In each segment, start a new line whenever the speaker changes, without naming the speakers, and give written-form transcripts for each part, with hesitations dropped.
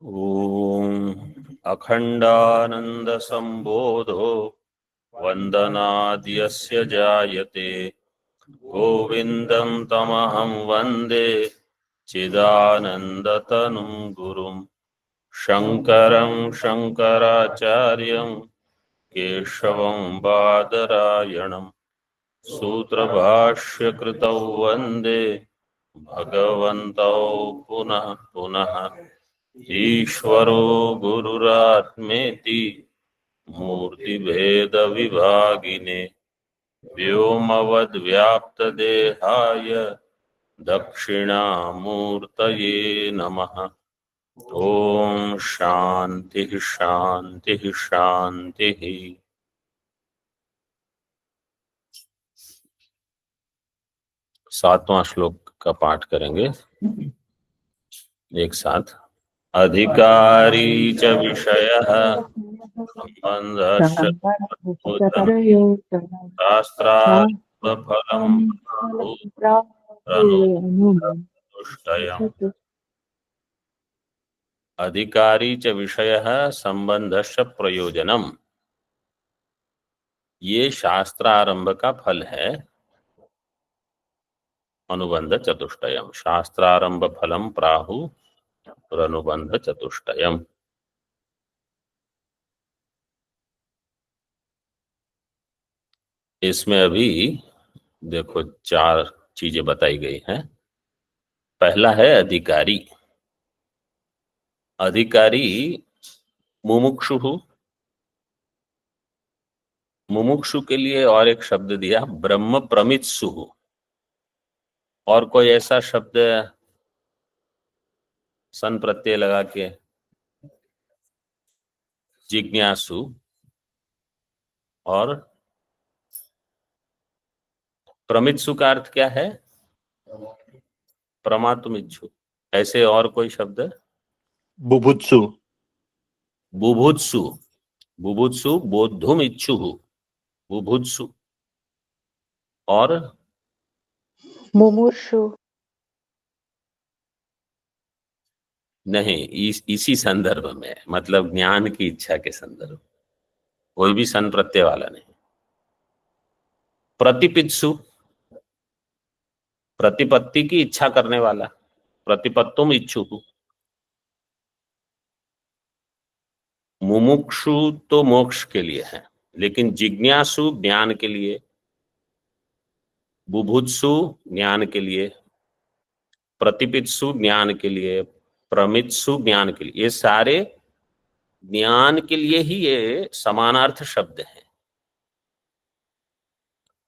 ॐ अखण्डानन्दसम्बोधो वन्दनाद्यस्य जायते गोविन्दं तमहं वन्दे चिदानन्दतनुं गुरुं शङ्करं शङ्कराचार्यं केशवं बादरायणं सूत्रभाष्यकृतौ वन्दे भगवन्तौ पुनः पुनः ईश्वरो गुरुरात्मेति मूर्तिभेदविभागिने व्योमवद्व्याप्तदेहाय दक्षिणामूर्तये नमः। ओम शांति शांति शांति। सातवां श्लोक का पाठ करेंगे एक साथ। अधिकारी च विषयः संबन्धश्च शास्त्रार्थफलं प्राहुरनुष्टयम्। अधिकारी च विषयः संबंधश्च प्रयोजनम। ये शास्त्रारंभ का फल है। अनुबंध चतुष्टयम शास्त्रारंभ फलम प्राहु अनुबंध चतुष्टयम। इसमें अभी देखो चार चीजें बताई गई हैं। पहला है अधिकारी। अधिकारी मुमुक्षु। मुमुक्षु के लिए और एक शब्द दिया ब्रह्म प्रमित्सु। और कोई ऐसा शब्द सन प्रत्यय लगा के? जिज्ञासु और प्रमित्सु का अर्थ क्या है? प्रमातुमिच्छु। ऐसे और कोई शब्द?
बुभुत्सु।
बुभुत्सु। बुभुत्सु बोद्धुम इच्छु। बुभुत्सु और
मुमुक्षु
नहीं, इसी संदर्भ में, मतलब ज्ञान की इच्छा के संदर्भ। कोई भी सन प्रत्यय वाला नहीं। प्रतिपित्सु प्रतिपत्ति की इच्छा करने वाला। प्रतिपत्तुम इच्छु। मुमुक्षु तो मोक्ष के लिए है, लेकिन जिज्ञासु ज्ञान के लिए, बुभुत्सु ज्ञान के लिए, प्रतिपित्सु ज्ञान के लिए, प्रमित्सु ज्ञान के लिए, ये सारे ज्ञान के लिए ही ये समानार्थ शब्द हैं।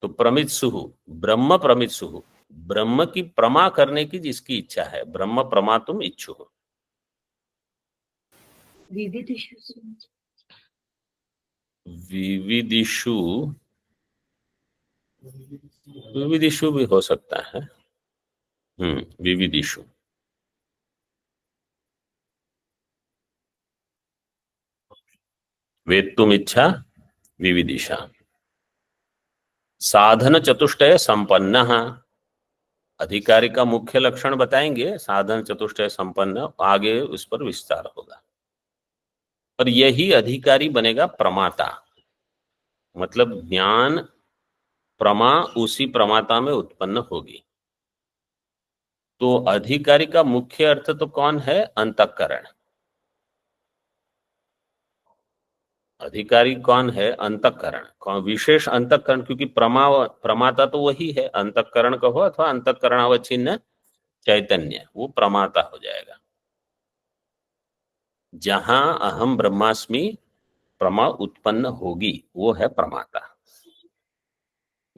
तो प्रमित्सु ब्रह्म प्रमित्सु, ब्रह्म की प्रमा करने की जिसकी इच्छा है, ब्रह्म प्रमातुम इच्छु। विविदिषु विविदिषु भी हो सकता है। विविदिषु। वेत्तुम इच्छा विविदिशा। साधन चतुष्टय संपन्न। अधिकारी का मुख्य लक्षण बताएंगे, साधन चतुष्टय संपन्न, आगे उस पर विस्तार होगा। पर यही अधिकारी बनेगा प्रमाता। मतलब ज्ञान प्रमा उसी प्रमाता में उत्पन्न होगी। तो अधिकारी का मुख्य अर्थ तो कौन है? अंतःकरण। अधिकारी कौन है? अंतःकरण। कौन? विशेष अंतःकरण, क्योंकि प्रमाता तो वही है। अंतःकरण कहो अथवा अंतःकरणावच्छिन्न चैतन्य, वो प्रमाता हो जाएगा। जहां अहम ब्रह्मास्मि प्रमा उत्पन्न होगी, वो है प्रमाता।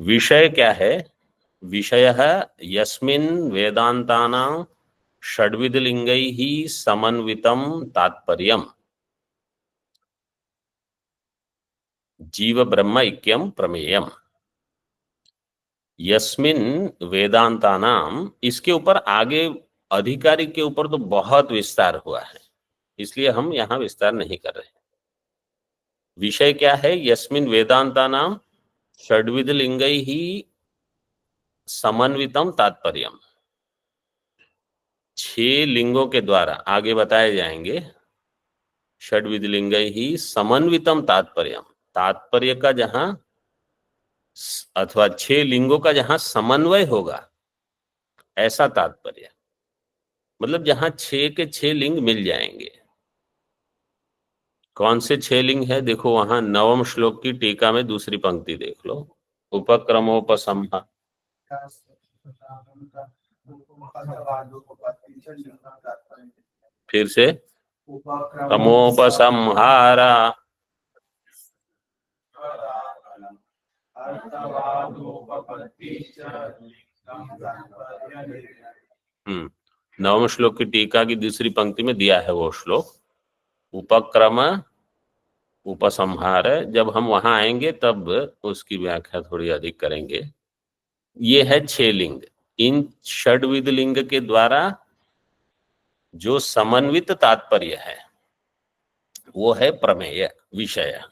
विषय क्या है? विषय यस्मिन् वेदांतानां षड्विध लिंगैः समन्वितं तात्पर्यम् जीव ब्रह्म ऐक्यम प्रमेयम। यस्मिन् वेदांतानाम, इसके ऊपर आगे अधिकारी के ऊपर तो बहुत विस्तार हुआ है, इसलिए हम यहां विस्तार नहीं कर रहे। विषय क्या है? यस्मिन् वेदांतानाम षड्विध लिंगैः समन्वितम तात्पर्यम। 6 लिंगों के द्वारा आगे बताए जाएंगे षड्विध लिंग ही समन्वितम तात्पर्यम, तात्पर्य का जहां अथवा 6 लिंगों का जहां समन्वय होगा, ऐसा तात्पर्य, मतलब जहां 6 के 6 लिंग मिल जाएंगे। कौन से 6 लिंग है? देखो वहां 9वें श्लोक की टीका में दूसरी पंक्ति देख लो, उपक्रमोपसंहार। फिर से क्रमोपसंहारा, नवम श्लोक की टीका की दूसरी पंक्ति में दिया है वो श्लोक, उपक्रम उपसंहार। जब हम वहां आएंगे तब उसकी व्याख्या थोड़ी अधिक करेंगे। ये है 6 लिंग। इन षड्विध लिंग के द्वारा जो समन्वित तात्पर्य है वो है प्रमेय, विषय।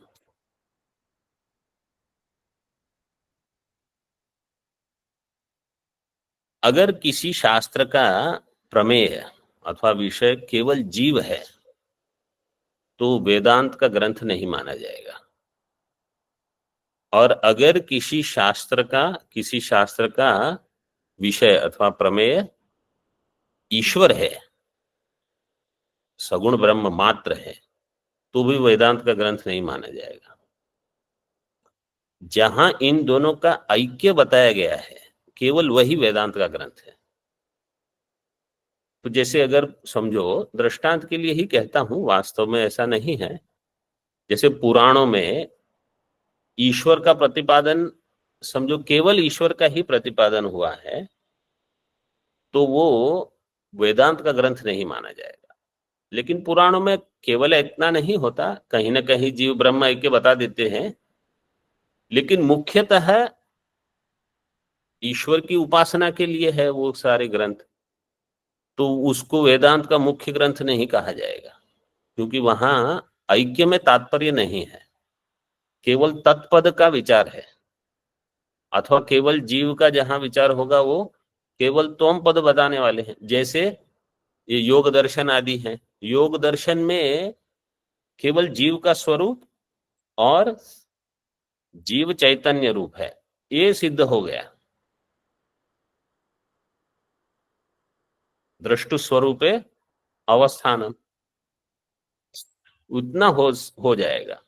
अगर किसी शास्त्र का प्रमेय अथवा विषय केवल जीव है तो वेदांत का ग्रंथ नहीं माना जाएगा। और अगर किसी शास्त्र का विषय अथवा प्रमेय ईश्वर है, सगुण ब्रह्म मात्र है, तो भी वेदांत का ग्रंथ नहीं माना जाएगा। जहां इन दोनों का ऐक्य बताया गया है, केवल वही वेदांत का ग्रंथ है। तो जैसे अगर समझो, दृष्टांत के लिए ही कहता हूं, वास्तव में ऐसा नहीं है। जैसे पुराणों में ईश्वर का प्रतिपादन, समझो केवल ईश्वर का ही प्रतिपादन हुआ है, तो वो वेदांत का ग्रंथ नहीं माना जाएगा। लेकिन पुराणों में केवल इतना नहीं होता, कहीं ना कहीं जीव ब्रह्म ऐक्य बता देते हैं, लेकिन मुख्यतः ईश्वर की उपासना के लिए है वो सारे ग्रंथ। तो उसको वेदांत का मुख्य ग्रंथ नहीं कहा जाएगा, क्योंकि वहां ऐक्य में तात्पर्य नहीं है, केवल तत्पद का विचार है। अथवा केवल जीव का जहां विचार होगा वो केवल तोम पद बताने वाले हैं। जैसे ये योग दर्शन आदि हैं, योग दर्शन में केवल जीव का स्वरूप और जीव चैतन्य रूप है, ये सिद्ध हो गया। दृष्टु स्वरूपे अवस्थानम, उतना हो जाएगा।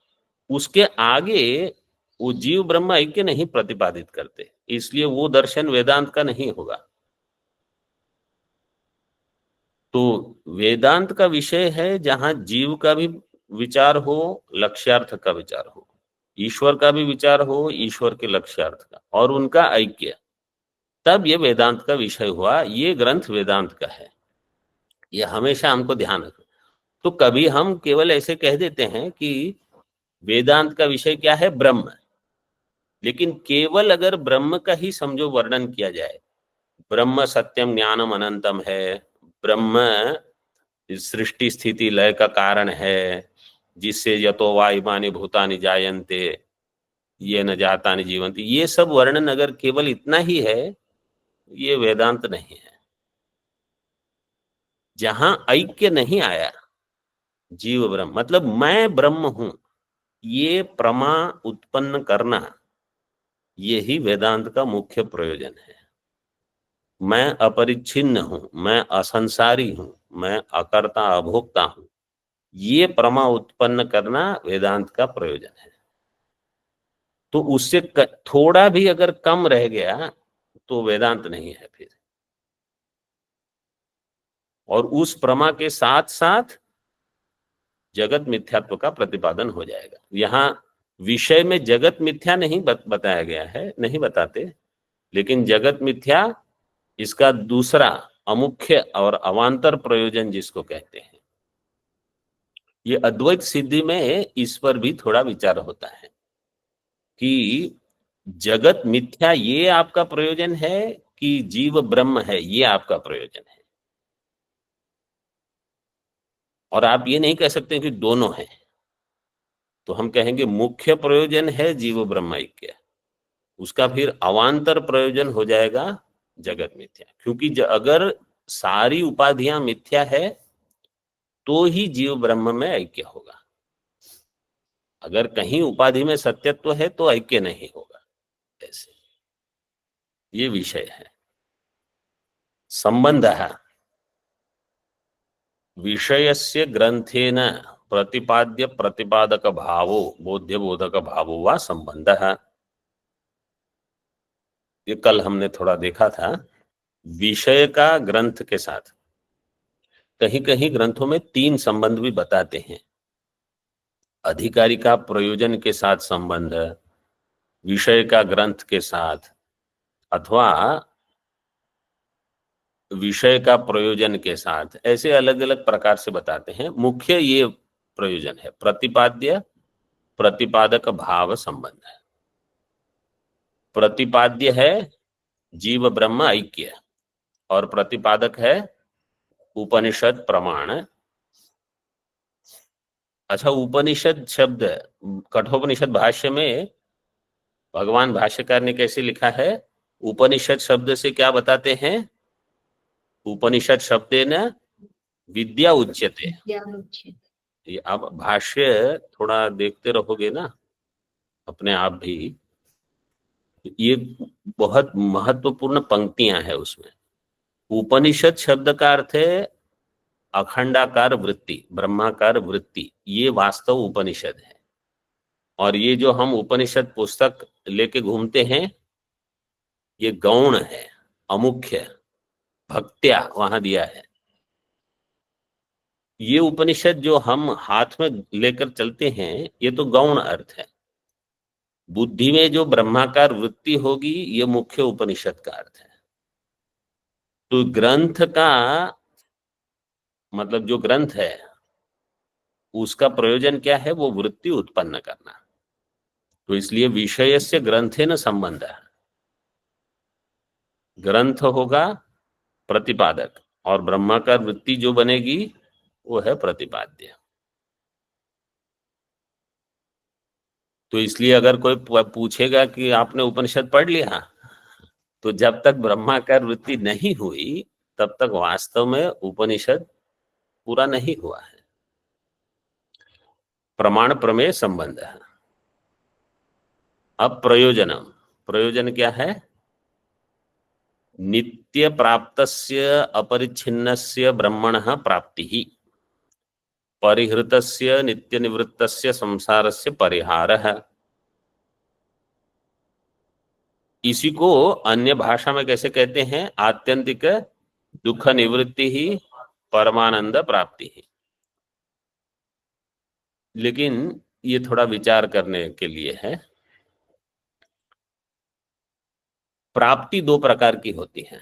उसके आगे वो जीव ब्रह्म ऐक्य नहीं प्रतिपादित करते, इसलिए वो दर्शन वेदांत का नहीं होगा। तो वेदांत का विषय है जहां जीव का भी विचार हो, लक्ष्यार्थ का विचार हो, ईश्वर का भी विचार हो, ईश्वर के लक्ष्यार्थ का, और उनका ऐक्य, तब ये वेदांत का विषय हुआ। ये ग्रंथ वेदांत का है, ये हमेशा हमको ध्यान रखना। तो कभी हम केवल ऐसे कह देते हैं कि वेदांत का विषय क्या है? ब्रह्म। लेकिन केवल अगर ब्रह्म का ही समझो वर्णन किया जाए, ब्रह्म सत्यम ज्ञानम अनंतम है, ब्रह्म सृष्टि स्थिति लय का कारण है, जिससे यतो वा इमानि भूतानि जायन्ते ये न जातानि जीवन्ति, ये सब वर्णन अगर केवल इतना ही है, ये वेदांत नहीं है। जहां ऐक्य नहीं आया, जीव ब्रह्म मतलब मैं ब्रह्म हूं, ये प्रमा उत्पन्न करना, यही वेदांत का मुख्य प्रयोजन है। मैं अपरिच्छिन्न हूं, मैं असंसारी हूं, मैं अकर्ता अभोक्ता हूं, ये प्रमा उत्पन्न करना वेदांत का प्रयोजन है। तो उससे थोड़ा भी अगर कम रह गया तो वेदांत नहीं है फिर। और उस प्रमा के साथ साथ जगत मिथ्यात्व का प्रतिपादन हो जाएगा। यहाँ विषय में जगत मिथ्या नहीं बताया गया है, नहीं बताते, लेकिन जगत मिथ्या इसका दूसरा अमुख्य और अवांतर प्रयोजन जिसको कहते हैं। ये अद्वैत सिद्धि में इस पर भी थोड़ा विचार होता है कि जगत मिथ्या ये आपका प्रयोजन है कि जीव ब्रह्म है ये आपका प्रयोजन है। और आप ये नहीं कह सकते कि दोनों हैं, तो हम कहेंगे मुख्य प्रयोजन है जीव ब्रह्म ऐक्य, उसका फिर अवांतर प्रयोजन हो जाएगा जगत मिथ्या। क्योंकि अगर सारी उपाधियां मिथ्या है तो ही जीव ब्रह्म में ऐक्य होगा। अगर कहीं उपाधि में सत्यत्व है तो ऐक्य नहीं होगा। ऐसे ये विषय है। संबंधः विषयस्य ग्रंथेन प्रतिपाद्य प्रतिपादक भावो बोध्य बोधक भावो वा संबंधः। ये कल हमने थोड़ा देखा था। विषय का ग्रंथ के साथ, कहीं कहीं ग्रंथों में 3 संबंध भी बताते हैं। अधिकारी का प्रयोजन के साथ संबंध, विषय का ग्रंथ के साथ, अथवा विषय का प्रयोजन के साथ, ऐसे अलग अलग प्रकार से बताते हैं। मुख्य ये प्रयोजन है, प्रतिपाद्य प्रतिपादक भाव संबंध है। प्रतिपाद्य है जीव ब्रह्म ऐक्य, और प्रतिपादक है उपनिषद प्रमाण। अच्छा, उपनिषद शब्द कठोपनिषद भाष्य में भगवान भाष्यकार ने कैसे लिखा है? उपनिषद शब्द से क्या बताते हैं? उपनिषद शब्देन विद्या उच्यते। ये आप भाष्य थोड़ा देखते रहोगे ना अपने आप भी, ये बहुत महत्वपूर्ण पंक्तियां हैं उसमें। उपनिषद शब्द का अर्थ है अखंडाकार वृत्ति, ब्रह्माकार वृत्ति, ये वास्तव उपनिषद है। और ये जो हम उपनिषद पुस्तक लेके घूमते हैं, ये गौण है, अमुख्य, भक्त्या वहां दिया है। ये उपनिषद जो हम हाथ में लेकर चलते हैं, ये तो गौण अर्थ है। बुद्धि में जो ब्रह्माकार वृत्ति होगी, ये मुख्य उपनिषद का अर्थ है। तो ग्रंथ का मतलब जो ग्रंथ है उसका प्रयोजन क्या है? वो वृत्ति उत्पन्न करना। तो इसलिए विषयस्य ग्रंथेन संबंधः, ग्रंथ होगा प्रतिपादक, और ब्रह्माकार वृत्ति जो बनेगी वो है प्रतिपाद्य। तो इसलिए अगर कोई पूछेगा कि आपने उपनिषद पढ़ लिया, तो जब तक ब्रह्माकार वृत्ति नहीं हुई तब तक वास्तव में उपनिषद पूरा नहीं हुआ है। प्रमाण प्रमेय संबंध है। अब प्रयोजनम, प्रयोजन क्या है? नित्य प्राप्तस्य अपरिच्छिन्नस्य ब्रह्मणः प्राप्तिः, परिहृतस्य नित्य निवृत्तस्य संसारस्य परिहारः। इसी को अन्य भाषा में कैसे कहते हैं? आत्यंतिक दुख निवृत्ति ही परमानंद प्राप्ति ही। लेकिन ये थोड़ा विचार करने के लिए है। प्राप्ति 2 प्रकार की होती है,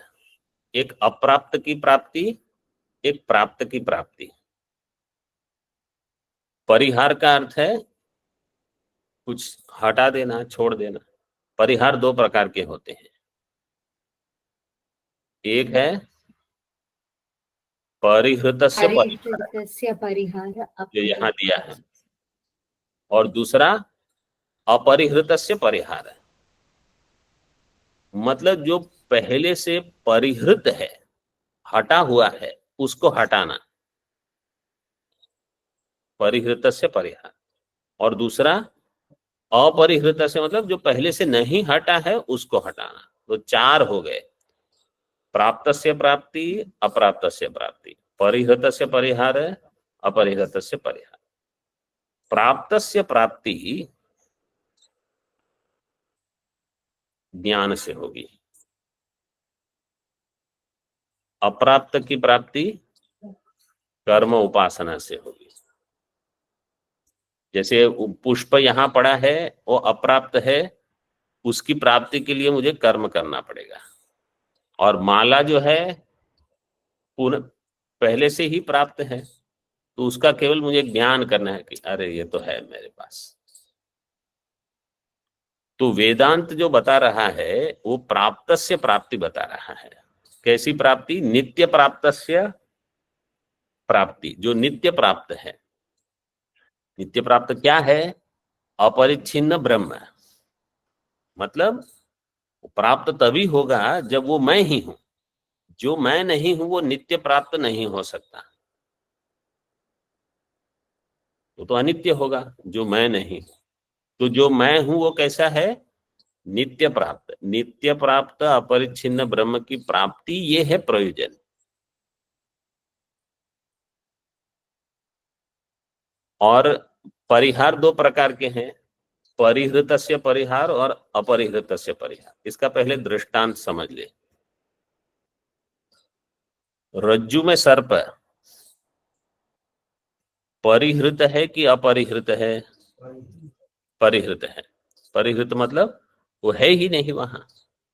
एक अप्राप्त की प्राप्ति, एक प्राप्त की प्राप्ति। परिहार का अर्थ है कुछ हटा देना, छोड़ देना। परिहार 2 प्रकार के होते हैं, एक है परिहृतस्य परिहार जो यहाँ दिया है, और दूसरा अपरिहृतस्य परिहार है। मतलब जो पहले से परिहृत है, हटा हुआ है, उसको हटाना, परिहृत से परिहार। और दूसरा अपरिहृत से मतलब जो पहले से नहीं हटा है उसको हटाना। तो 4 हो गए, प्राप्त से प्राप्ति, अप्राप्त से प्राप्ति, परिहृत से परिहार, अपरिहृत से परिहार। प्राप्त से प्राप्ति ज्ञान से होगी, अप्राप्त की प्राप्ति कर्म उपासना से होगी। जैसे पुष्प यहाँ पड़ा है, वो अप्राप्त है, उसकी प्राप्ति के लिए मुझे कर्म करना पड़ेगा। और माला जो है पुनः पहले से ही प्राप्त है, तो उसका केवल मुझे ज्ञान करना है कि अरे ये तो है मेरे पास। तो वेदांत जो बता रहा है वो प्राप्त से प्राप्ति बता रहा है। कैसी प्राप्ति? नित्य प्राप्त से प्राप्ति, जो नित्य प्राप्त है। नित्य प्राप्त क्या है? अपरिच्छिन्न ब्रह्म। मतलब प्राप्त तभी होगा जब वो मैं ही हूं। जो मैं नहीं हूं वो नित्य प्राप्त नहीं हो सकता। वो तो अनित्य होगा, जो मैं नहीं। तो जो मैं हूं वो कैसा है? नित्य प्राप्त। नित्य प्राप्त अपरिच्छिन्न ब्रह्म की प्राप्ति, ये है प्रयोजन। और परिहार दो प्रकार के हैं, परिहृतस्य परिहार और अपरिहृतस्य परिहार। इसका पहले दृष्टांत समझ ले। रज्जु में सर्प परिहृत है कि अपरिहृत है? परिहृत है। परिहृत मतलब वो है ही नहीं वहां,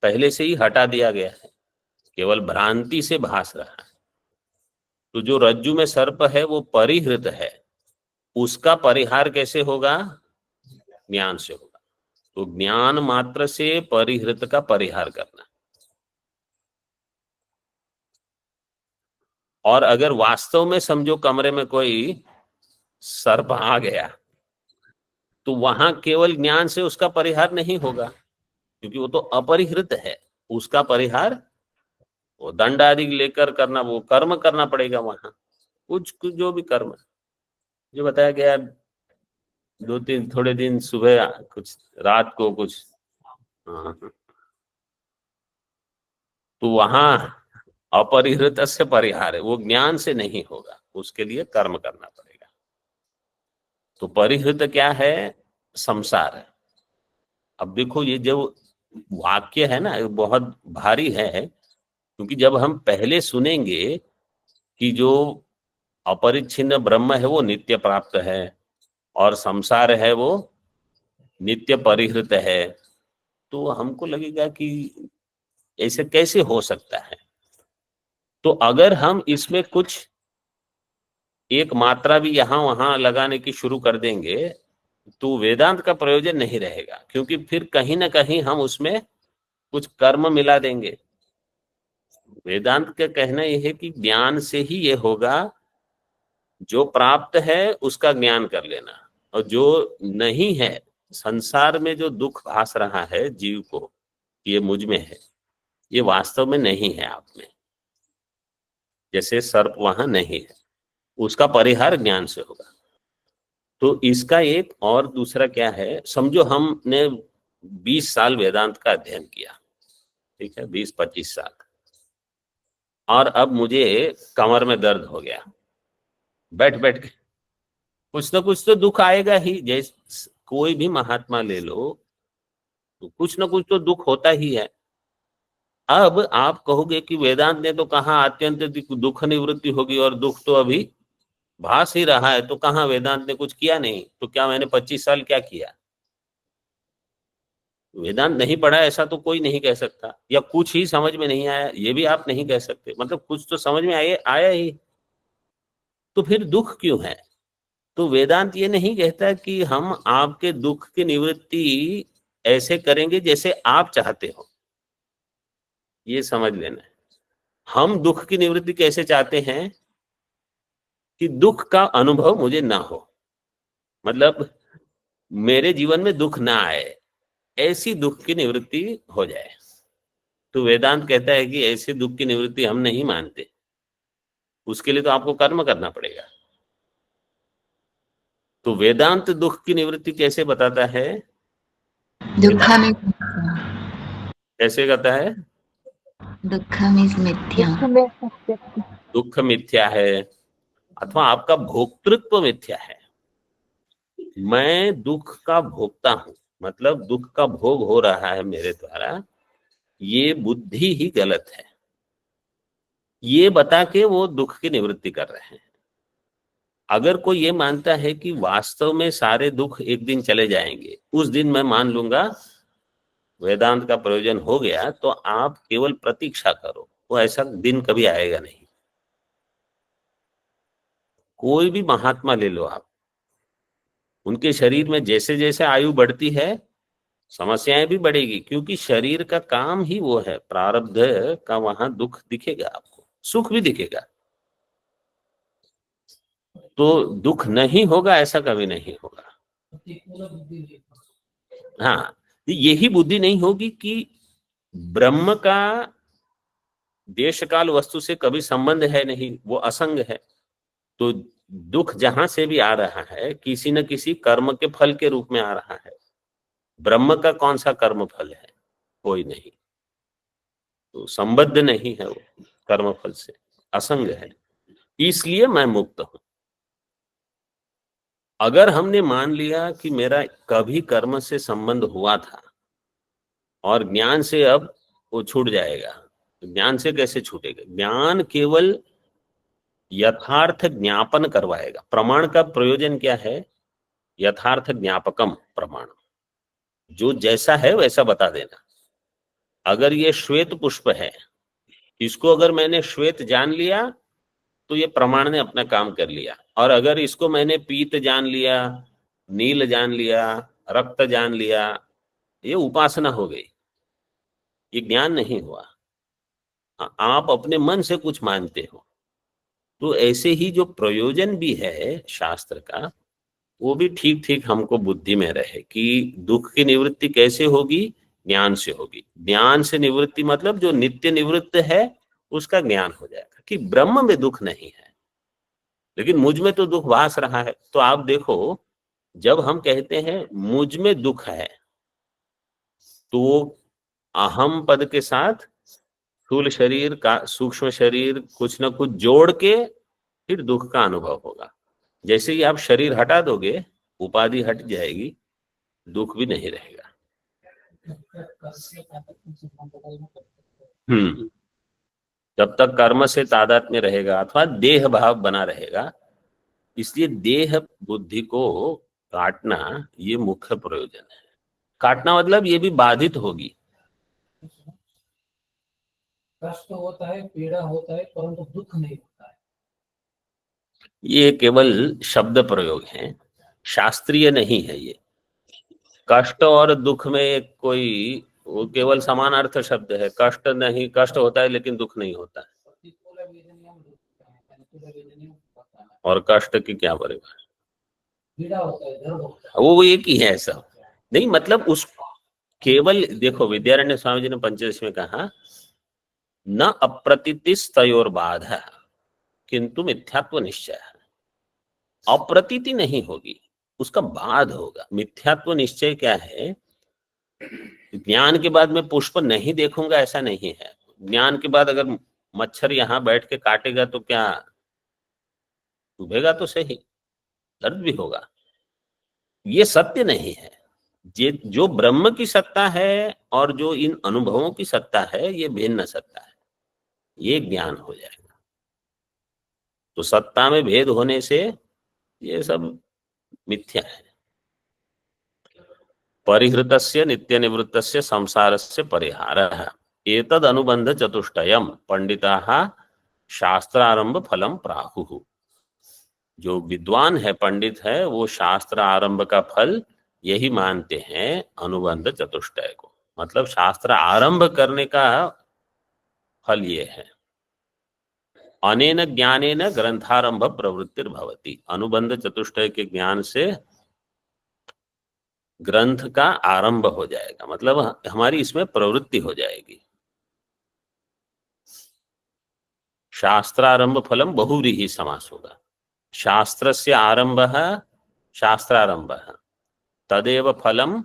पहले से ही हटा दिया गया है, केवल भ्रांति से भास रहा है। तो जो रज्जु में सर्प है वो परिहृत है, उसका परिहार कैसे होगा? ज्ञान से होगा। तो ज्ञान मात्र से परिहृत का परिहार करना। और अगर वास्तव में समझो कमरे में कोई सर्प आ गया, तो वहां केवल ज्ञान से उसका परिहार नहीं होगा, क्योंकि वो तो अपरिहृत है। उसका परिहार वो दंड आदि लेकर करना, वो कर्म करना पड़ेगा वहां, कुछ कुछ जो भी कर्म जो बताया गया, दो तीन थोड़े दिन सुबह कुछ, रात को कुछ। हाँ, तो वहां अपरिहृत से परिहार है, वो ज्ञान से नहीं होगा, उसके लिए कर्म करना पड़ेगा। तो परिहृत क्या है? संसार है। अब देखो ये जो वाक्य है ना, ये बहुत भारी है, क्योंकि जब हम पहले सुनेंगे कि जो अपरिच्छिन्न ब्रह्म है वो नित्य प्राप्त है और संसार है वो नित्य परिहृत है, तो हमको लगेगा कि ऐसे कैसे हो सकता है। तो अगर हम इसमें कुछ एक मात्रा भी यहां वहां लगाने की शुरू कर देंगे, तो वेदांत का प्रयोजन नहीं रहेगा, क्योंकि फिर कहीं ना कहीं हम उसमें कुछ कर्म मिला देंगे। वेदांत का कहना यह है कि ज्ञान से ही ये होगा, जो प्राप्त है उसका ज्ञान कर लेना, और जो नहीं है, संसार में जो दुख भास रहा है जीव को, ये मुझ में है, ये वास्तव में नहीं है आप में। जैसे सर्प वहां नहीं है, उसका परिहार ज्ञान से होगा। तो इसका एक और दूसरा क्या है, समझो हमने 20 साल वेदांत का अध्ययन किया, ठीक है, 20-25 साल, और अब मुझे कमर में दर्द हो गया, बैठ बैठ के कुछ ना कुछ तो दुख आएगा ही। जैसे कोई भी महात्मा ले लो, तो कुछ ना कुछ तो दुख होता ही है। अब आप कहोगे कि वेदांत ने तो कहा अत्यंत दुख निवृत्ति होगी, और दुख तो अभी भास ही रहा है, तो कहाँ वेदांत ने कुछ किया नहीं? तो क्या मैंने 25 साल क्या किया? वेदांत नहीं पढ़ा ऐसा तो कोई नहीं कह सकता, या कुछ ही समझ में नहीं आया ये भी आप नहीं कह सकते, मतलब कुछ तो समझ में आया ही। तो फिर दुख क्यों है? तो वेदांत ये नहीं कहता कि हम आपके दुख की निवृत्ति ऐसे करेंगे जैसे आप चाहते हो, ये समझ लेना है। हम दुख की निवृत्ति कैसे चाहते हैं? कि दुख का अनुभव मुझे ना हो, मतलब मेरे जीवन में दुख ना आए, ऐसी दुख की निवृत्ति हो जाए। तो वेदांत कहता है कि ऐसे दुख की निवृत्ति हम नहीं मानते, उसके लिए तो आपको कर्म करना पड़ेगा। तो वेदांत दुख की निवृत्ति कैसे बताता है?
दुखा में
कैसे कहता है?
दुखा मीन्स मिथ्या।
दुख मिथ्या है, अथवा आपका भोक्तृत्व मिथ्या है। मैं दुख का भोक्ता हूं, मतलब दुख का भोग हो रहा है मेरे द्वारा, ये बुद्धि ही गलत है, ये बता के वो दुख की निवृत्ति कर रहे हैं। अगर कोई ये मानता है कि वास्तव में सारे दुख एक दिन चले जाएंगे, उस दिन मैं मान लूंगा वेदांत का प्रयोजन हो गया, तो आप केवल प्रतीक्षा करो, वो ऐसा दिन कभी आएगा नहीं। कोई भी महात्मा ले लो आप, उनके शरीर में जैसे जैसे आयु बढ़ती है समस्याएं भी बढ़ेगी, क्योंकि शरीर का काम ही वो है, प्रारब्ध का वहां दुख दिखेगा आपको, सुख भी दिखेगा। तो दुख नहीं होगा ऐसा कभी नहीं होगा। हाँ, यही बुद्धि नहीं होगी कि ब्रह्म का देश काल वस्तु से कभी संबंध है नहीं, वो असंग है। तो दुख जहां से भी आ रहा है किसी न किसी कर्म के फल के रूप में आ रहा है। ब्रह्म का कौन सा कर्म फल है? कोई नहीं, तो संबद्ध नहीं है वो कर्म फल से, असंग है, इसलिए मैं मुक्त हूं। अगर हमने मान लिया कि मेरा कभी कर्म से संबंध हुआ था और ज्ञान से अब वो छूट जाएगा, तो ज्ञान से कैसे छूटेगा? ज्ञान केवल यथार्थ ज्ञापन करवाएगा। प्रमाण का प्रयोजन क्या है? यथार्थ ज्ञापकम प्रमाण, जो जैसा है वैसा बता देना। अगर ये श्वेत पुष्प है, इसको अगर मैंने श्वेत जान लिया तो ये प्रमाण ने अपना काम कर लिया। और अगर इसको मैंने पीत जान लिया, नील जान लिया, रक्त जान लिया, ये उपासना हो गई, ये ज्ञान नहीं हुआ। आप अपने मन से कुछ मानते हो। तो ऐसे ही जो प्रयोजन भी है शास्त्र का, वो भी ठीक ठीक हमको बुद्धि में रहे कि दुख की निवृत्ति कैसे होगी? ज्ञान से होगी। ज्ञान से निवृत्ति मतलब जो नित्य निवृत्त है उसका ज्ञान हो जाएगा कि ब्रह्म में दुख नहीं है, लेकिन मुझ में तो दुख वास रहा है। तो आप देखो, जब हम कहते हैं मुझ में दुख है, तो अहम पद के साथ स्थूल शरीर का सूक्ष्म शरीर कुछ न कुछ जोड़ के फिर दुख का अनुभव होगा। जैसे ही आप शरीर हटा दोगे, उपाधि हट जाएगी, दुख भी नहीं रहेगा। जब तक कर्म से तादात्म्य रहेगा अथवा देह भाव बना रहेगा, इसलिए देह बुद्धि को काटना ये मुख्य प्रयोजन है। काटना मतलब ये भी बाधित होगी।
कष्ट होता है, पीड़ा होता है, परंतु दुख नहीं होता है।
ये केवल शब्द प्रयोग है, शास्त्रीय नहीं है ये। कष्ट और दुख में कोई, वो केवल समान अर्थ शब्द है। कष्ट नहीं, कष्ट होता है लेकिन दुख नहीं होता है। और कष्ट की क्या परेगा?
पीड़ा होता है, दर्द होता है,
वो एक ही है सब। नहीं मतलब उस केवल देखो, विद्यारण्य स्वामी जी ने पंचदशी में कहा, न अप्रतीतिस्तयोर्बाध किंतु मिथ्यात्व निश्चय। अप्रतीति नहीं होगी, उसका बाध होगा। मिथ्यात्व निश्चय क्या है? ज्ञान के बाद मैं पुष्प नहीं देखूंगा ऐसा नहीं है। ज्ञान के बाद अगर मच्छर यहां बैठ के काटेगा तो क्या चुभेगा? तो सही, दर्द भी होगा। ये सत्य नहीं है। ये जो ब्रह्म की सत्ता है और जो इन अनुभवों की सत्ता है, ये भिन्न सत्ता है। ये ज्ञान हो जाएगा। तो सत्ता में भेद होने से ये सब मिथ्या है। परिहृतस्य नित्य निवृत्तस्य संसारस्य परिहारः एतद अनुबंध चतुष्टयम् पंडिताः शास्त्रारंभ फलम प्राहुः। जो विद्वान है, पंडित है, वो शास्त्र आरंभ का फल यही मानते हैं, अनुबंध चतुष्टय को। मतलब शास्त्र आरंभ करने का फल ये है। अनेन ज्ञानेन ग्रंथारंभ प्रवृत्तिर्भवति। अनुबंध चतुष्टय के ज्ञान से ग्रंथ का आरंभ हो जाएगा, मतलब हमारी इसमें प्रवृत्ति हो जाएगी। शास्त्रारंभ फलम बहुव्रीहि समास होगा। शास्त्रस्य आरंभः शास्त्रारंभः तदेव फलम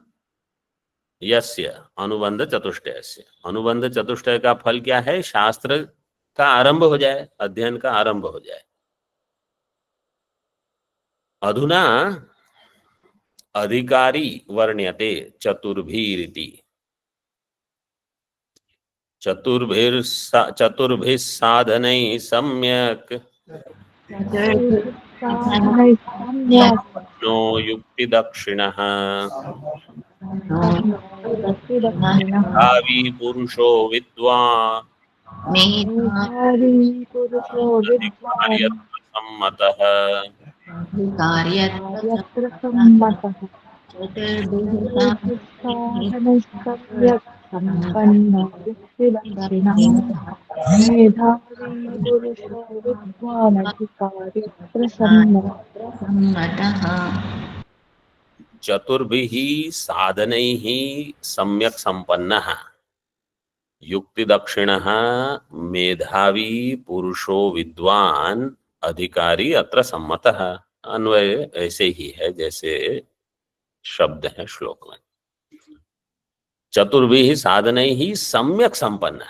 यस्य अनुबंध चतुष्टयस्य। अनुबंध चतुष्टय का फल क्या है? शास्त्र का आरंभ हो जाए, अध्ययन का आरंभ हो जाए। अधुना अधिकारी वर्ण्यते चतुर्भिरिति। चतुर्भिः साधनैः सम्यक् नो युक्ति दक्षिणः भावी पुरुषो विद्वान् सम्मतः। चतुर्भिः साधनैः सम्यक् सम्पन्नः युक्ति दक्षिणः मेधावी पुरुषो विद्वान् अधिकारी अत्र सम्मतः, अन्वय ऐसे ही है जैसे शब्द है श्लोक में। चतुर्भिः साधनैः सम्यक संपन्न,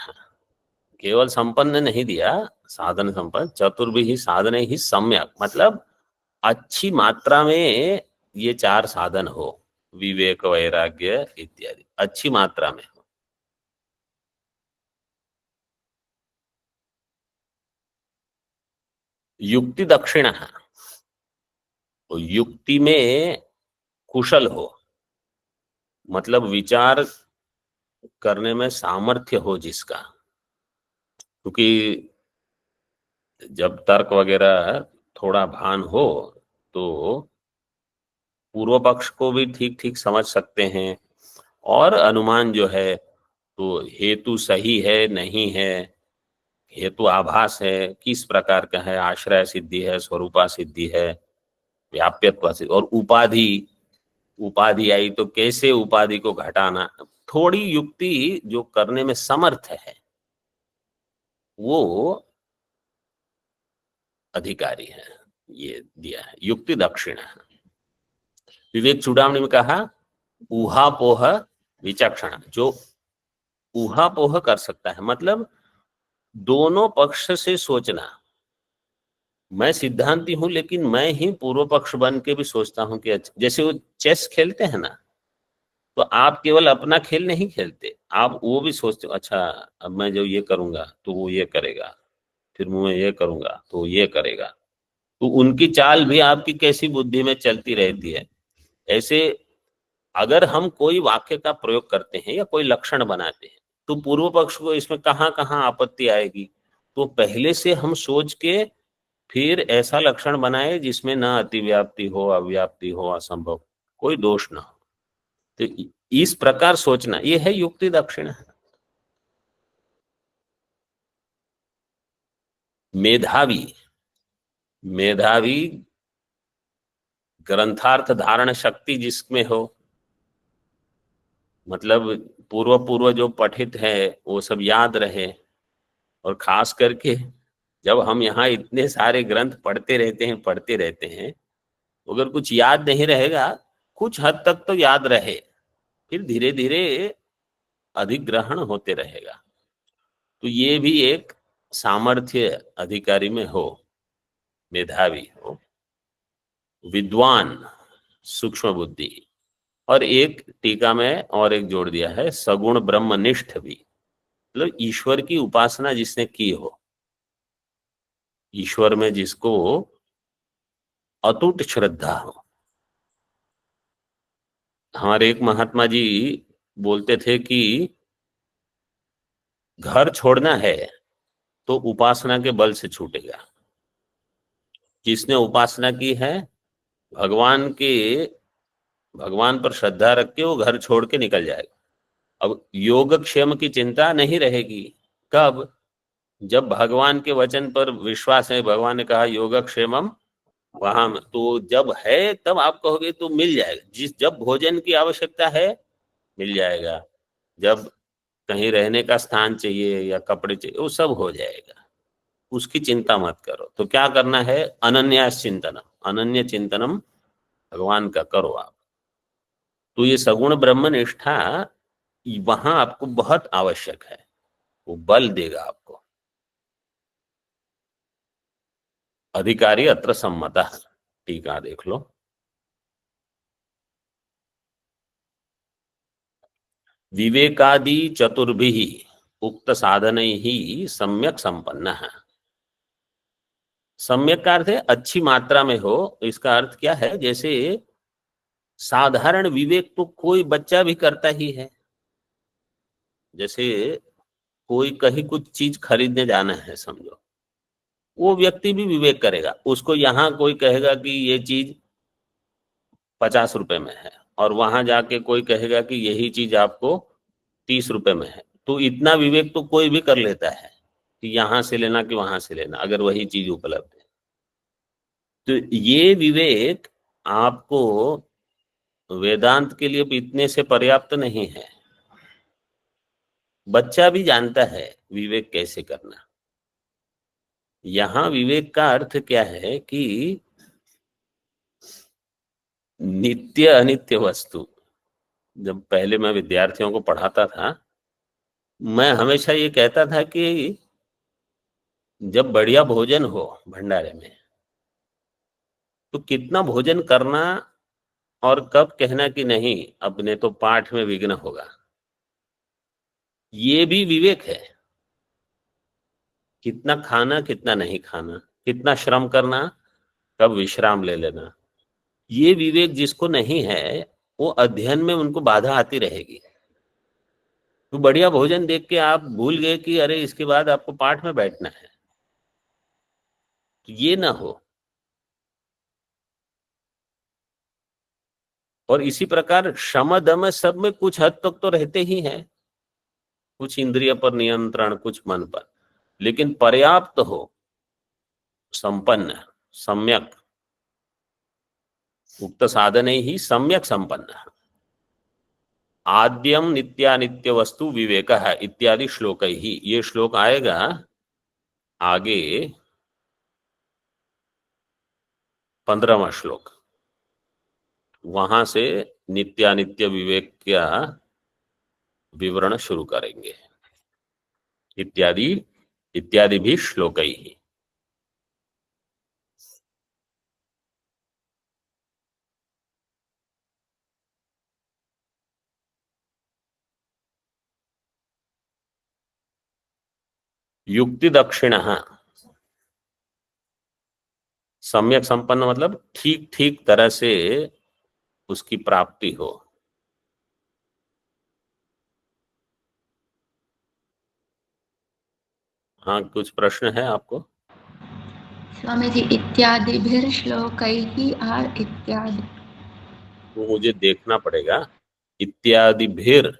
केवल संपन्न नहीं दिया, साधन संपन्न, चतुर्भिः साधनैः सम्यक मतलब अच्छी मात्रा में ये चार साधन हो, विवेक वैराग्य इत्यादि अच्छी मात्रा में हो। युक्ति दक्षिण, तो युक्ति में कुशल हो, मतलब विचार करने में सामर्थ्य हो जिसका, क्योंकि जब तर्क वगैरह थोड़ा भान हो तो पूर्व पक्ष को भी ठीक ठीक समझ सकते हैं, और अनुमान जो है तो हेतु सही है नहीं है, हेतु आभास है, किस प्रकार का है, आश्रय सिद्धि है, स्वरूपा सिद्धि है, व्याप्यत्व सिद्धि, और उपाधि, उपाधि आई तो कैसे उपाधि को घटाना, थोड़ी युक्ति जो करने में समर्थ है वो अधिकारी है, ये दिया है युक्ति दक्षिण। विवेक चूड़ामणि में कहा ऊहापोह विचक्षण, जो ऊहापोह कर सकता है, मतलब दोनों पक्ष से सोचना। मैं सिद्धांती हूं लेकिन मैं ही पूर्व पक्ष बन के भी सोचता हूं कि अच्छा, जैसे वो चेस खेलते हैं ना, तो आप केवल अपना खेल नहीं खेलते, आप वो भी सोचते हो अच्छा अब मैं जो ये करूंगा तो वो ये करेगा, फिर मैं ये करूंगा तो वो ये करेगा, तो उनकी चाल भी आपकी कैसी बुद्धि में चलती रहती है। ऐसे अगर हम कोई वाक्य का प्रयोग करते हैं या कोई लक्षण बनाते हैं तो पूर्व पक्ष को इसमें कहाँ कहाँ आपत्ति आएगी, तो पहले से हम सोच के फिर ऐसा लक्षण बनाए जिसमें ना अतिव्याप्ति हो, अव्याप्ति हो, असंभव, कोई दोष ना हो। तो इस प्रकार सोचना ये है युक्ति दक्षिण। मेधावी, मेधावी ग्रंथार्थ धारण शक्ति जिसमें हो, मतलब पूर्व पूर्व जो पठित है वो सब याद रहे, और खास करके जब हम यहाँ इतने सारे ग्रंथ पढ़ते रहते हैं, अगर कुछ याद नहीं रहेगा, कुछ हद तक तो याद रहे, फिर धीरे धीरे अधिग्रहण होते रहेगा। तो ये भी एक सामर्थ्य अधिकारी में हो, मेधावी हो, विद्वान, सूक्ष्म बुद्धि, और एक टीका में और एक जोड़ दिया है सगुण ब्रह्मनिष्ठ भी, मतलब ईश्वर की उपासना जिसने की हो, ईश्वर में जिसको अटूट श्रद्धा हो। हमारे एक महात्मा जी बोलते थे कि घर छोड़ना है तो उपासना के बल से छूटेगा। जिसने उपासना की है भगवान के, भगवान पर श्रद्धा रख के वो घर छोड़ के निकल जाएगा। अब योगक्षेम की चिंता नहीं रहेगी। कब? जब भगवान के वचन पर विश्वास है, भगवान ने कहा योगक्षेमम वहां, तो जब है तब आप कहोगे तो मिल जाएगा। जब भोजन की आवश्यकता है मिल जाएगा, जब कहीं रहने का स्थान चाहिए या कपड़े चाहिए वो सब हो जाएगा, उसकी चिंता मत करो। तो क्या करना है? अनन्यास चिंतनम, अनन्य चिंतनम भगवान का करो आप। तो ये सगुण ब्रह्म निष्ठा वहां आपको बहुत आवश्यक है, वो बल देगा आपको। अधिकारी अत्र सम्मतः, टीका देख लो। विवेकादि चतुर्भिः उक्त साधनैः सम्यक संपन्नः। सम्यक का अर्थ है अच्छी मात्रा में हो। इसका अर्थ क्या है? जैसे साधारण विवेक तो कोई बच्चा भी करता ही है। जैसे कोई कहीं कुछ चीज खरीदने जाना है समझो, वो व्यक्ति भी विवेक करेगा। उसको यहाँ कोई कहेगा कि ये चीज 50 रुपए में है, और वहां जाके कोई कहेगा कि यही चीज आपको 30 रुपए में है, तो इतना विवेक तो कोई भी कर लेता है कि यहाँ से लेना कि वहां से लेना, अगर वही चीज उपलब्ध है। तो ये विवेक आपको वेदांत के लिए भी इतने से पर्याप्त नहीं है। बच्चा भी जानता है विवेक कैसे करना। यहां विवेक का अर्थ क्या है कि नित्य अनित्य वस्तु। जब पहले मैं विद्यार्थियों को पढ़ाता था, मैं हमेशा ये कहता था कि जब बढ़िया भोजन हो भंडारे में, तो कितना भोजन करना और कब कहना कि नहीं अपने तो पाठ में विघ्न होगा, ये भी विवेक है। कितना खाना कितना नहीं खाना, कितना श्रम करना, कब विश्राम ले लेना, ये विवेक जिसको नहीं है वो अध्ययन में उनको बाधा आती रहेगी। तो बढ़िया भोजन देख के आप भूल गए कि अरे इसके बाद आपको पाठ में बैठना है, तो ये ना हो। और इसी प्रकार शम दम सब में कुछ हद तक तो रहते ही हैं, कुछ इंद्रिय पर नियंत्रण, कुछ मन पर, लेकिन पर्याप्त हो, संपन्न, सम्यक, उक्त साधने ही सम्यक संपन्न। आद्यम नित्यानित्य वस्तु विवेक है इत्यादि श्लोक ही, ये श्लोक आएगा आगे 15वां श्लोक, वहां से नित्यानित्य विवेक का विवरण शुरू करेंगे। इत्यादि इत्यादि भी श्लोक ही। युक्ति दक्षिण, सम्यक संपन्न मतलब ठीक ठीक तरह से उसकी प्राप्ति हो। हाँ, कुछ प्रश्न है आपको?
स्वामी जी, इत्यादिभिर श्लोकैः और इत्यादि,
वो मुझे देखना पड़ेगा। इत्यादि भीर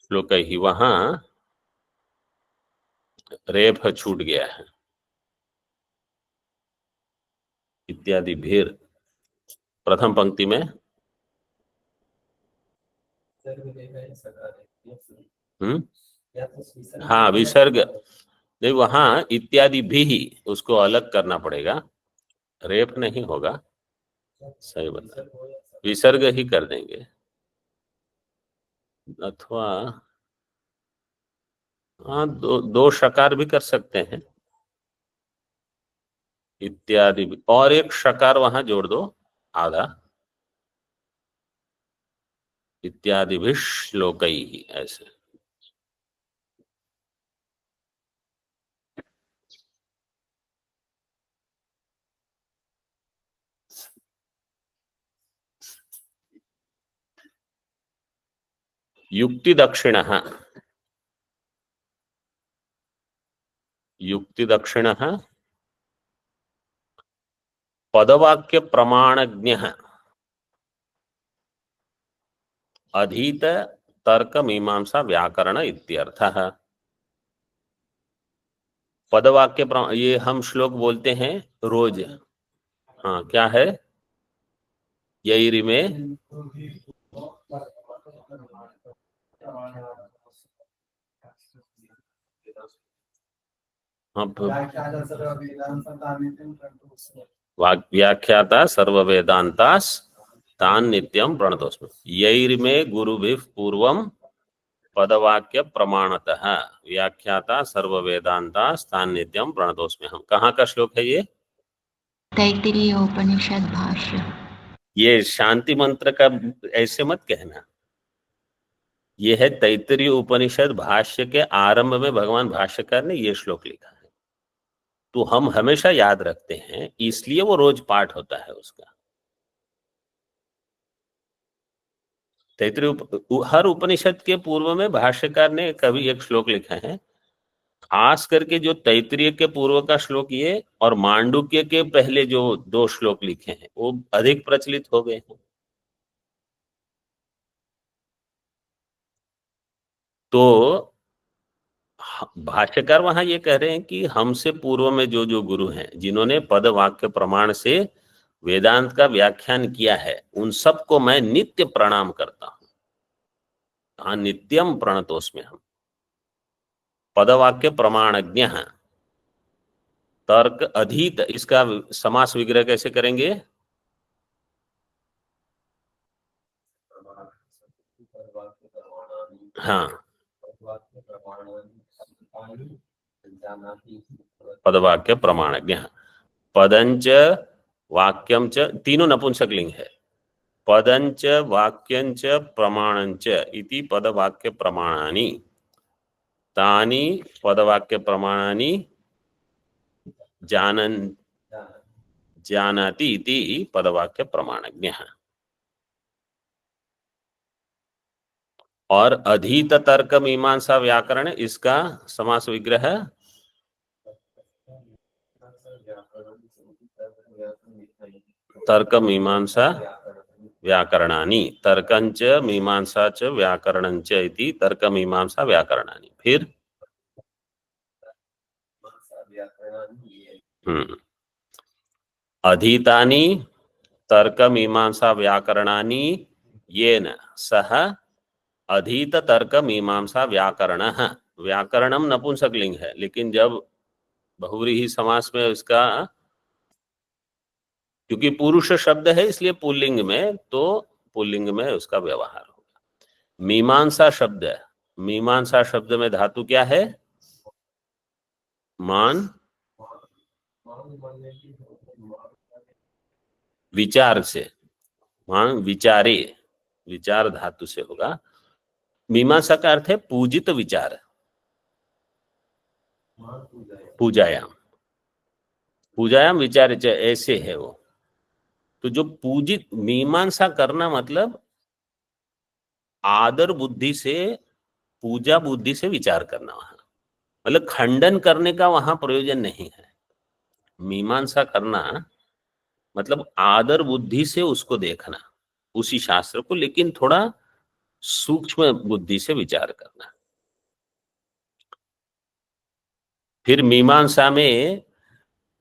श्लोक ही, वहां रेफ छूट गया है। इत्यादि भीर प्रथम पंक्ति में हाँ विसर्ग नहीं, वहां इत्यादि भी ही उसको अलग करना पड़ेगा, रेफ नहीं होगा। सही बता, विसर्ग ही कर देंगे, अथवा हाँ दो शकार भी कर सकते हैं। इत्यादि भी, और एक शकार वहां जोड़ दो आधा, इत्यादि भी श्लोक ही, ऐसे। युक्ति दक्षिण, युक्ति दक्षिण पदवाक्य प्रमाणज्ञ अधीत तर्क मीमांसा व्याकरण इत्यर्थः। पदवाक्य ये हम श्लोक बोलते हैं रोज। हाँ, क्या है? यही में व्याख्याता सर्व वेदांतास तान नित्यम प्रणतोस्मि, यही में गुरुभिः पूर्वम पदवाक्य प्रमाणतः व्याख्याता सर्व वेदांतास तान नित्यम प्रणतोस्मि हम। कहाँ का श्लोक है ये?
तैत्तिरीय उपनिषद भाष्य।
ये शांति मंत्र का ऐसे मत कहना, ये है तैत्तिरीय उपनिषद भाष्य के आरंभ में भगवान भाष्यकार ने ये श्लोक लिखा है, तो हम हमेशा याद रखते हैं, इसलिए वो रोज पाठ होता है उसका। तैत्तिरीय हर उपनिषद के पूर्व में भाष्यकार ने कभी एक श्लोक लिखा है, खास करके जो तैत्तिरीय के पूर्व का श्लोक ये और मांडुक्य के पहले जो 2 श्लोक लिखे हैं वो अधिक प्रचलित हो गए हैं। तो भाष्यकार वहां ये कह रहे हैं कि हमसे पूर्व में जो जो गुरु हैं जिन्होंने पद वाक्य प्रमाण से वेदांत का व्याख्यान किया है, उन सबको मैं नित्य प्रणाम करता हूं। हाँ, नित्यम प्रणतोस्मि हम। पदवाक्य प्रमाणज्ञ, तर्क अधीत, इसका समास विग्रह कैसे करेंगे? हाँ, पदवाक्य प्रमाणज्ञ। पदंच वाक्यम च, तीनों नपुंसकलिंग है। पदंच वाक्यंच प्रमाणंच इति पदवाक्य प्रमाणानि, तानि पदवाक्य प्रमाणानि जानन जानाति इति पदवाक्य प्रमाणज्ञ। और अधीत तर्क मीमांसा व्याकरण, इसका समास विग्रह तर्क मीमांसा व्याकरणानि, तर्कंच मीमांसा च व्याकरणंच इति तर्क मीमांसा व्याकरणानि। फिर अधीतानि तर्क मीमांसा व्याकरणानि येन सह अधीत तर्क मीमांसा व्याकरणः। व्याकरणम नपुंसकलिंग है, लेकिन जब बहुव्रीहि समास में इसका, क्योंकि पुरुष शब्द है इसलिए पुल्लिंग में, तो पुल्लिंग में उसका व्यवहार होगा। मीमांसा शब्द है, मीमांसा शब्द में धातु क्या है? मान, विचार से, मान विचारे, विचार धातु से होगा। मीमांसा का अर्थ है पूजित विचार, पूजायाम, पूजायाम विचार ऐसे है वो। तो जो पूजित, मीमांसा करना मतलब आदर बुद्धि से, पूजा बुद्धि से विचार करना, वहां मतलब खंडन करने का वहां प्रयोजन नहीं है। मीमांसा करना मतलब आदर बुद्धि से उसको देखना, उसी शास्त्र को, लेकिन थोड़ा सूक्ष्म बुद्धि से विचार करना। फिर मीमांसा में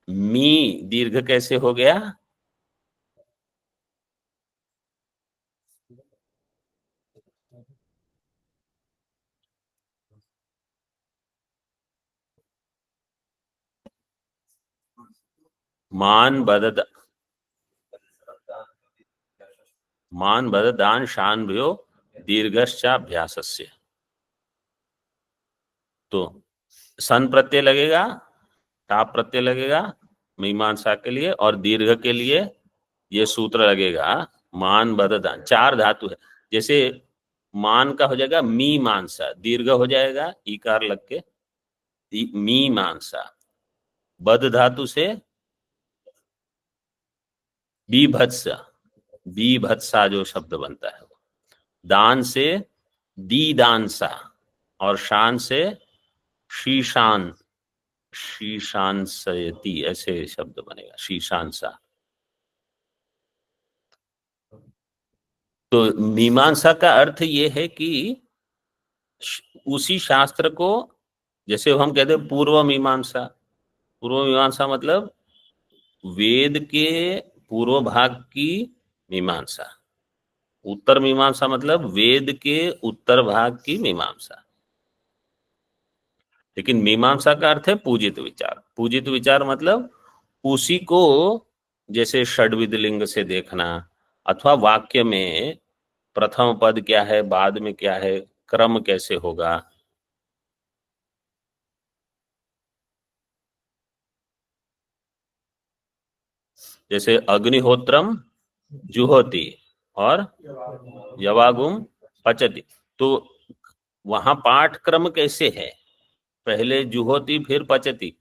मी दीर्घ कैसे हो गया? मान बददान शान भयो दीर्घश्चाभ्यासस्य। तो सन प्रत्यय लगेगा, टाप प्रत्यय लगेगा मीमांसा के लिए, और दीर्घ के लिए ये सूत्र लगेगा मान बददान। चार धातु है, जैसे मान का हो जाएगा मीमांसा, दीर्घ हो जाएगा ईकार लग के मीमांसा। बद धातु से बीभत्स, बीभत्सा जो शब्द बनता है। दान से दीदांसा, और शान से शीशान, शीशांसयति, ऐसे शब्द बनेगा शीशांसा। तो मीमांसा का अर्थ ये है कि उसी शास्त्र को, जैसे हम कहते हैं पूर्व मीमांसा, पूर्व मीमांसा मतलब वेद के पूर्व भाग की मीमांसा। उत्तर मीमांसा मतलब वेद के उत्तर भाग की मीमांसा। लेकिन मीमांसा का अर्थ है पूजित विचार। पूजित विचार मतलब उसी को, जैसे षड्विध लिंग से देखना, अथवा वाक्य में प्रथम पद क्या है, बाद में क्या है, क्रम कैसे होगा। जैसे अग्निहोत्रम जुहोति और यवागुम पचति, तो वहां पाठ क्रम कैसे है, पहले जुहोति फिर पचति,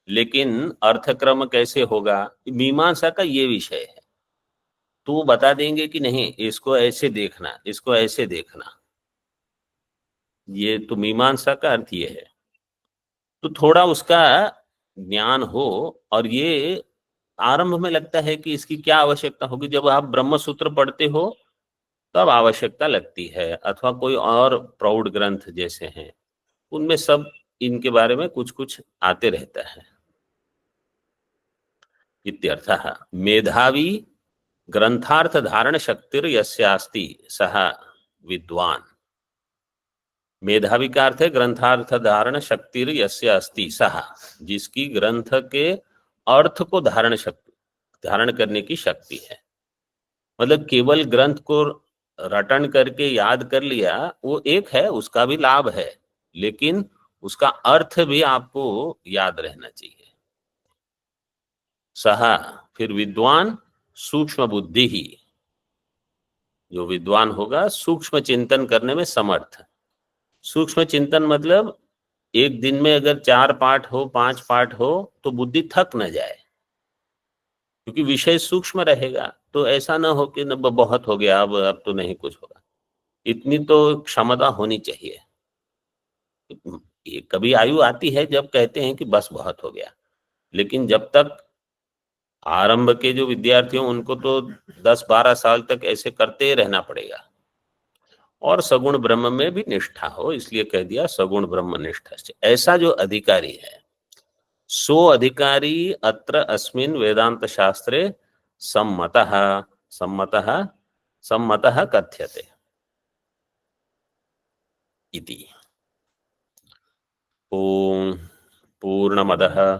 लेकिन अर्थक्रम कैसे होगा, मीमांसा का ये विषय है। तो वो बता देंगे कि नहीं, इसको ऐसे देखना, इसको ऐसे देखना। ये तो मीमांसा का अर्थ ये है। तो थोड़ा उसका ज्ञान हो, और ये आरंभ में लगता है कि इसकी क्या आवश्यकता होगी, जब आप ब्रह्म सूत्र पढ़ते हो तब आवश्यकता लगती है, अथवा कोई और प्रौढ़ ग्रंथ जैसे हैं उनमें सब इनके बारे में कुछ कुछ आते रहता है। इत्यर्थः मेधावी ग्रंथार्थ धारण शक्तिर यस्यास्ति सह विद्वान। मेधावी का अर्थ है ग्रंथार्थ धारण शक्तिर यस्य अस्ति सह, जिसकी ग्रंथ के अर्थ को धारण करने की शक्ति है। मतलब केवल ग्रंथ को रटन करके याद कर लिया वो एक है, उसका भी लाभ है, लेकिन उसका अर्थ भी आपको याद रहना चाहिए। सहा, फिर विद्वान सूक्ष्म बुद्धि ही, जो विद्वान होगा सूक्ष्म चिंतन करने में समर्थ। सूक्ष्म चिंतन मतलब एक दिन में अगर 4 पाठ हो 5 पाठ हो तो बुद्धि थक न जाए, क्योंकि विषय सूक्ष्म रहेगा। तो ऐसा ना हो कि न बहुत हो गया, अब तो नहीं कुछ होगा। इतनी तो क्षमता होनी चाहिए। ये कभी आयु आती है जब कहते हैं कि बस बहुत हो गया, लेकिन जब तक आरंभ के जो विद्यार्थी हों उनको तो 10-12 साल तक ऐसे करते ही रहना पड़ेगा। और सगुण ब्रह्म में भी निष्ठा हो, इसलिए कह दिया सगुण ब्रह्म निष्ठा से। ऐसा जो अधिकारी है सो अधिकारी अत्र अस्मिन् वेदांत शास्त्रे सम्मतः सम्मतः सम्मतः कथ्यते इति। ओम पूर्णमदः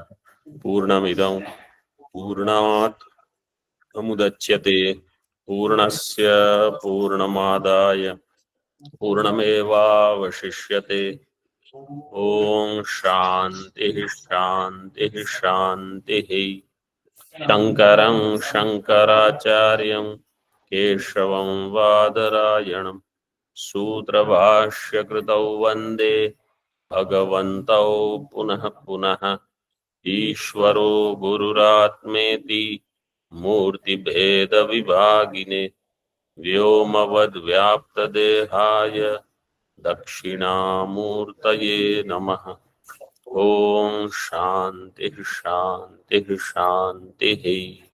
पूर्णमिदं पूर्णात् समुदच्यते पूर्णस्य पूर्णमादाय पूर्णमेवावशिष्यते। ओम शांति शांति शांतिः। शंकरं शंकराचार्यं केशवं वादरायणं सूत्रभाष्यकृतौ वन्दे भगवन्तौ पुनः पुनः। ईश्वरो गुरुरात्मेति मूर्तिभेदविभागिने व्योमवद्व्याप्तदेहाय दक्षिणामूर्तये नमः। ओम शांति शांति शांति।